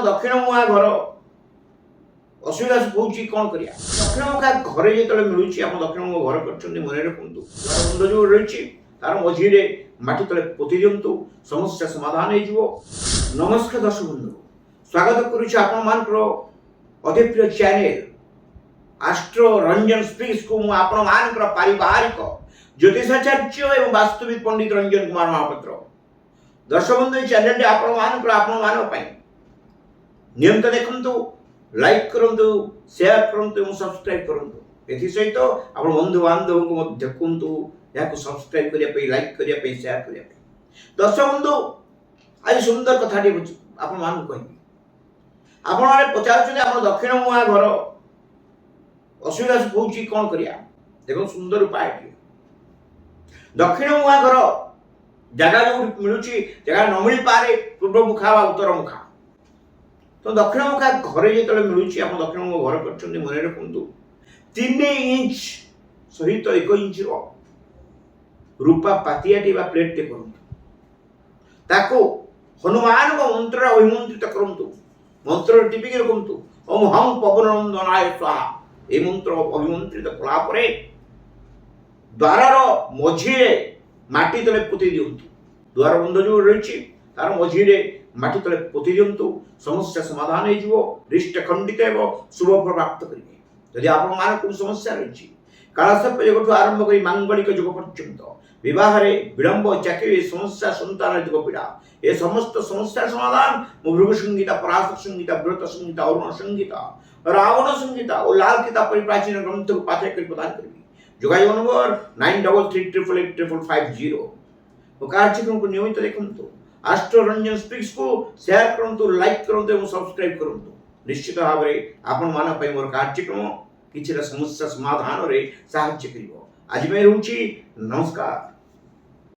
दक्षिण मुहा घर असुविधा होउची कोन करिया दक्षिण मुखा घरे जेतले मिलुची आपण दक्षिण मुख घर करछन्ती मने रखंतु बंद जो रहिची तार मझी रे माटी तले पोति दियंतु समस्या समाधान हे जिवो। नमस्कार दर्शक बंधु, स्वागत करूची आपण मानकर अति प्रिय चैनल एस्ट्रो रंजन स्पीक्स को मु आपण मानकर पारिवारिक ज्योतिषाचार्य एवं वास्तविक पंडित रंजन कुमार महापात्र। दर्शक बंधु चैनल आपण मानकर आपण मानव पई नियमित देखंतु, लाइक करंतु, शेयर करंतु एवं सब्सक्राइब करंतु। एथि सहित आपण बंधु बांधव को देखंतु, याको सब्सक्राइब करिया पई, लाइक करिया पई, शेयर करिया पई। दर्शक बंधु आज सुंदर कथाटी आपण मान कहि आपण माने पचारछन आपण दक्षिण मुहा घर असुविधा होउची कोन करिया देखो सुंदर उपाय दक्षिण मुहा घर जगह जो मिलुची जगह न मिल पारे पूर्व मुखा वा उत्तर मुखा तो दक्षिण मुखा घरे जेतले मिलुची आपण दक्षिण मुख घर करछन्ती मने रखंतु 3 इंच सहित 1 इंच रो रूपा पातियाटी बा प्लेट टे करंतु ताको हनुमान को मंत्र अभिमंत्रित करंतु मंत्र टिपिक रखंतु ओम हम पवननंदनाय स्वाहा ए मंत्र अभिमंत्रित कला परे द्वारार मझिरे माटी तले पोति दियंतु द्वार बंध जो रहिछि तार मझिरे माटी तले पोति दियंतु समस्या समाधान हे जिवो। रिष्ट खंडित एवं शुभ फल प्राप्त करिवे। यदि आपण मान को समस्या रहिछि कालसर्प योग आरंभ करी मांगलिक योग पर्यंत विवाह रे विलंब चाकरी समस्या संतान योग पीड़ा ए समस्त समस्या समाधान भृगु संगीता, पराशर संगीता, व्रत संगीता, अरुण संगीता, रावण संगीता और लाल किताब परिप्राचीन ग्रंथ को पाठ्य कर प्रदान करिवे। जोगायोग नंबर 9338885550 और कार्यक्रम को नियमित देखंतु। एस्ट्रो रंजन स्पीक्स को शेयर करंतु, लाइक करंतु एवं सब्सक्राइब करंतु। निश्चित भाव में आपण मान पई मोर कार्यक्रम किछि समस्या समाधान रे सहाय्य करिवो। आज मैं रहूची नमस्कार।